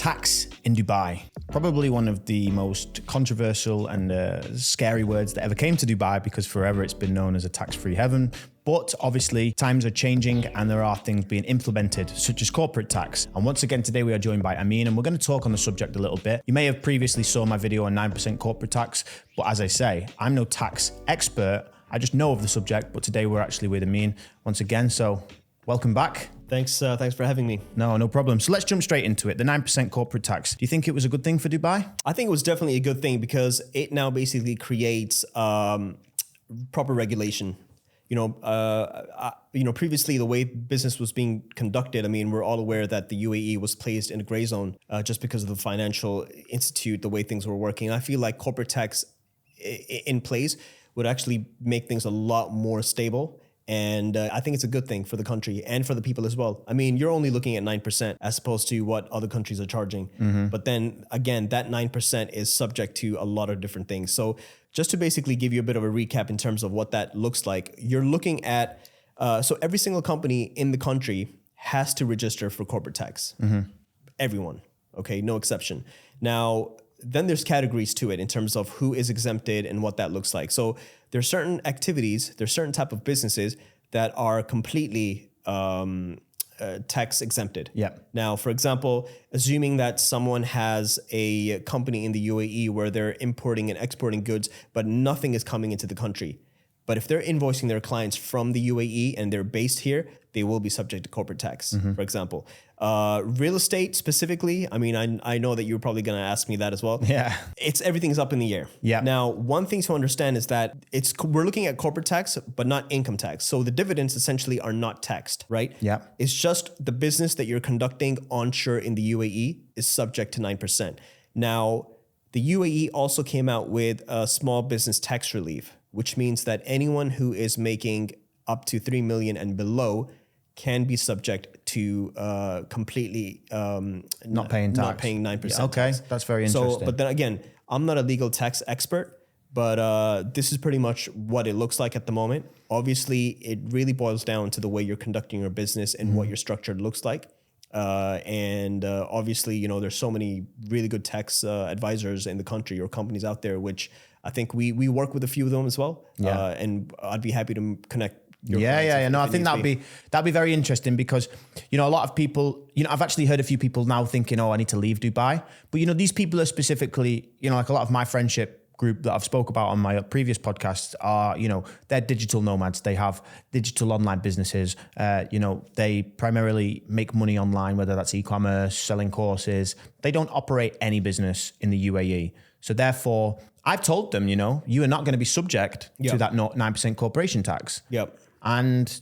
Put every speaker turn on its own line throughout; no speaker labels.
Tax in Dubai. Probably one of the most controversial and scary words that ever came to Dubai, because forever it's been known as a tax-free heaven. But obviously times are changing and there are things being implemented, such as corporate tax. And once again, today we are joined by Amin, and we're going to talk on the subject a little bit. You may have previously saw my video on 9% corporate tax, but as I say, I'm no tax expert. I just know of the subject, but today we're actually with Amin once again. So welcome back.
Thanks for having me.
No problem. So let's jump straight into it. The 9% corporate tax. Do you think it was a good thing for Dubai?
I think it was definitely a good thing because it now basically creates proper regulation. Previously the way business was being conducted, I mean, we're all aware that the UAE was placed in a gray zone just because of the financial institute, the way things were working. I feel like corporate tax in place would actually make things a lot more stable. And I think it's a good thing for the country and for the people as well. I mean, you're only looking at 9% as opposed to what other countries are charging. Mm-hmm. But then again, that 9% is subject to a lot of different things. So just to basically give you a bit of a recap in terms of what that looks like, you're looking at, so every single company in the country has to register for corporate tax. Mm-hmm. Everyone, okay, no exception. Now, then there's categories to it in terms of who is exempted and what that looks like. So there's certain activities, there's certain type of businesses that are completely tax exempted.
Yeah.
Now, for example, assuming that someone has a company in the UAE where they're importing and exporting goods, but nothing is coming into the country. But if they're invoicing their clients from the UAE and they're based here, they will be subject to corporate tax, for example. Real estate specifically, I mean, I know that you're probably going to ask me that as well.
Yeah.
Everything's up in the air.
Yeah.
Now, one thing to understand is that we're looking at corporate tax, but not income tax. So the dividends essentially are not taxed, right?
Yeah.
It's just the business that you're conducting onshore in the UAE is subject to 9%. Now, the UAE also came out with a small business tax relief, which means that anyone who is making up to 3 million and below can be subject to completely
not paying tax.
Not paying 9%.
Yeah, okay, that's very interesting.
So, but then again, I'm not a legal tax expert, but this is pretty much what it looks like at the moment. Obviously, it really boils down to the way you're conducting your business and what your structure looks like. Obviously, there's so many really good tax advisors in the country or companies out there, which I think we work with a few of them as well.
Yeah.
And I'd be happy to connect.
Yeah. No, I think that'd be very interesting because, a lot of people, I've actually heard a few people now thinking, I need to leave Dubai. But, these people are specifically, like a lot of my friendship group that I've spoke about on my previous podcasts are, they're digital nomads. They have digital online businesses. They primarily make money online, whether that's e-commerce, selling courses. They don't operate any business in the UAE. So therefore, I've told them, you are not going to be subject to that 9% corporation tax.
Yep.
And,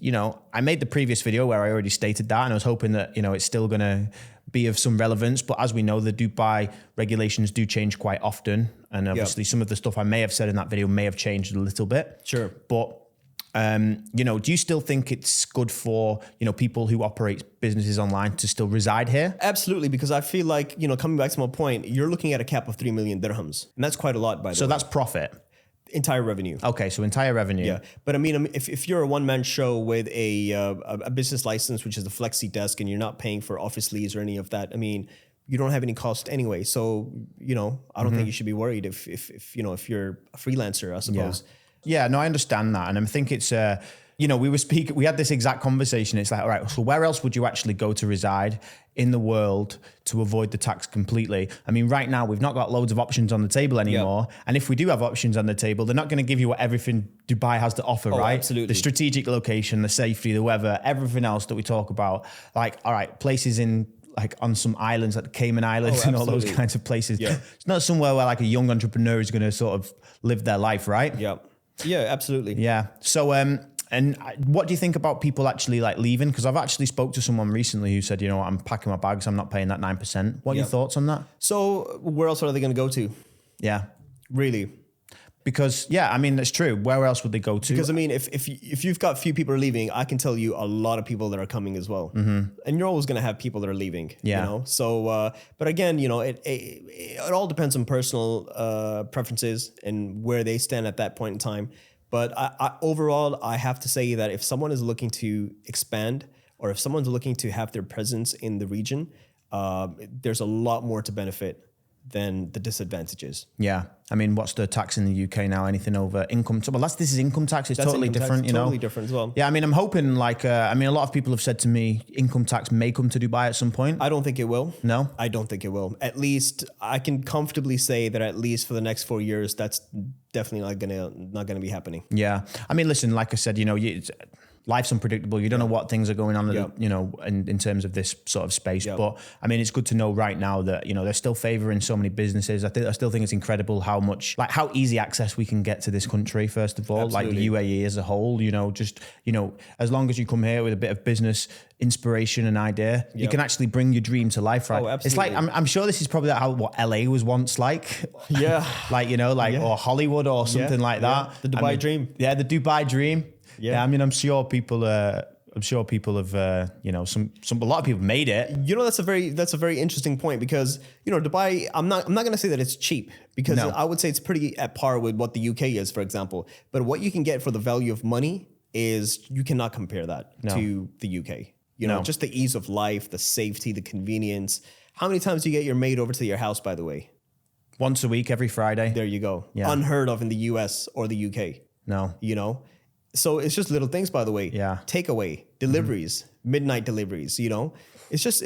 I made the previous video where I already stated that, and I was hoping that, it's still going to be of some relevance. But as we know, the Dubai regulations do change quite often. And obviously some of the stuff I may have said in that video may have changed a little bit.
Sure.
But, do you still think it's good for, people who operate businesses online to still reside here?
Absolutely, because I feel like, coming back to my point, you're looking at a cap of 3 million dirhams. And that's quite a lot, by the way.
So that's profit?
Entire revenue.
Okay, so entire revenue.
Yeah, but I mean, if you're a one-man show with a business license, which is the flexi desk, and you're not paying for office lease or any of that, I mean, you don't have any cost anyway. So, I don't think you should be worried if you're a freelancer, I suppose.
Yeah, no, I understand that. And I think it's, we had this exact conversation. It's like, all right, so where else would you actually go to reside in the world to avoid the tax completely? I mean, right now, we've not got loads of options on the table anymore. Yep. And if we do have options on the table, they're not going to give you what everything Dubai has to offer, right?
Absolutely.
The strategic location, the safety, the weather, everything else that we talk about. Like, all right, places in like on some islands like the Cayman Islands and all those kinds of places.
Yeah.
It's not somewhere where like a young entrepreneur is going to sort of live their life, right?
Yeah. Yeah, absolutely.
Yeah. So, and what do you think about people actually like leaving? Because I've actually spoke to someone recently who said, I'm packing my bags, I'm not paying that 9%. What are your thoughts on that?
So where else are they going to go to?
Yeah.
Really?
Because, I mean, that's true. Where else would they go to?
Because, I mean, if you've got few people are leaving, I can tell you a lot of people that are coming as well. Mm-hmm. And you're always going to have people that are leaving, So, but again, it all depends on personal preferences and where they stand at that point in time. But overall, I have to say that if someone is looking to expand or if someone's looking to have their presence in the region, there's a lot more to benefit than the disadvantages.
Yeah. I mean, what's the tax in the UK now? Anything over income? Well, this is income tax. It's totally
income
different,
tax, totally different as well.
Yeah. I mean, I'm hoping a lot of people have said to me, income tax may come to Dubai at some point.
I don't think it will.
No?
I don't think it will. At least I can comfortably say that at least for the next 4 years, that's definitely not gonna be happening.
Yeah. I mean, listen, like I said, life's unpredictable. You don't know what things are going on, in terms of this sort of space. But I mean, it's good to know right now that, they're still favoring so many businesses. I still think it's incredible how easy access we can get to this country, first of all,
Absolutely.
like the UAE as a whole, as long as you come here with a bit of business inspiration and idea, you can actually bring your dream to life, right?
Oh, absolutely.
It's like, I'm sure this is probably what LA was once like.
Yeah.
Or Hollywood or something like that.
The Dubai dream.
Yeah, the Dubai dream.
Yeah.
I mean, I'm sure people have, a lot of people made it.
That's a very interesting point because, Dubai, I'm not going to say that it's cheap because I would say it's pretty at par with what the UK is, for example. But what you can get for the value of money is you cannot compare that to the UK. Just the ease of life, the safety, the convenience. How many times do you get your maid over to your house, by the way?
Once a week, every Friday.
There you go.
Yeah.
Unheard of in the US or the UK.
No.
So it's just little things, by the way.
Yeah.
Takeaway, deliveries, midnight deliveries, It's just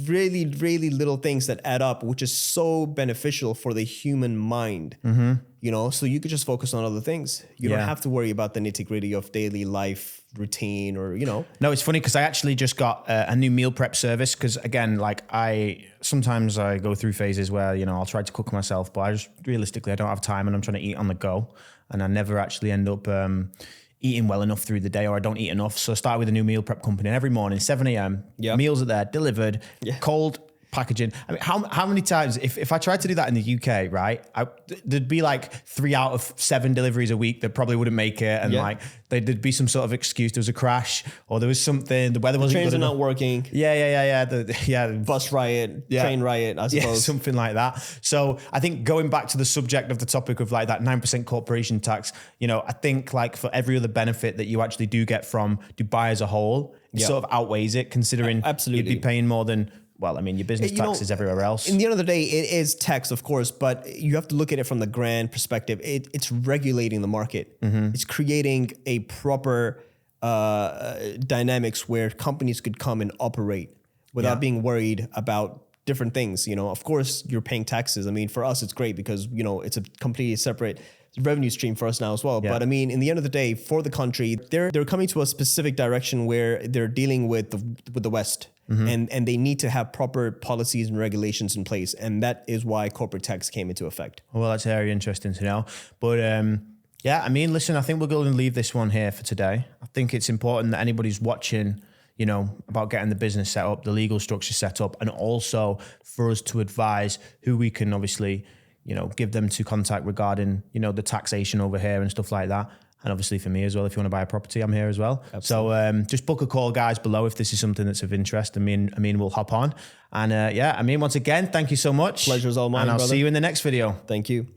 really, really little things that add up, which is so beneficial for the human mind. So you could just focus on other things. You don't have to worry about the nitty-gritty of daily life routine or.
No, it's funny because I actually just got a new meal prep service because, again, sometimes I go through phases where, I'll try to cook myself, but I don't have time and I'm trying to eat on the go. And I never actually end up eating well enough through the day, or I don't eat enough. So I started with a new meal prep company, and every morning, 7 a.m., meals are there, delivered, cold packaging. I mean, how many times, if I tried to do that in the UK, right, there'd be like 3 out of 7 deliveries a week that probably wouldn't make it. And there'd be some sort of excuse. There was a crash or there was something, the weather wasn't
Trains
good
are
enough.
not working.
The
Bus riot, train riot, I suppose.
Yeah, something like that. So I think going back to the subject of the topic of that 9% corporation tax, I think for every other benefit that you actually do get from Dubai as a whole, it sort of outweighs it, considering
Absolutely.
you'd be paying more than, your business taxes everywhere else.
In the end of the day, it is tax, of course, but you have to look at it from the grand perspective. It's regulating the market. It's creating a proper dynamics where companies could come and operate without being worried about different things. Of course, you're paying taxes. I mean, for us, it's great because, it's a completely separate revenue stream for us now as well.
Yeah.
But I mean, in the end of the day, for the country, they're coming to a specific direction where they're dealing with the West. And they need to have proper policies and regulations in place. And that is why corporate tax came into effect.
Well, that's very interesting to know. But I mean, listen, I think we're going to leave this one here for today. I think it's important that anybody's watching, about getting the business set up, the legal structure set up, and also for us to advise who we can obviously, give them to contact regarding, the taxation over here and stuff like that. And obviously for me as well, if you want to buy a property, I'm here as well. Absolutely. So just book a call, guys, below if this is something that's of interest. Amin will hop on. And Amin, once again, thank you so much.
Pleasure's all mine,
and I'll
brother.
see you in the next video.
Thank you.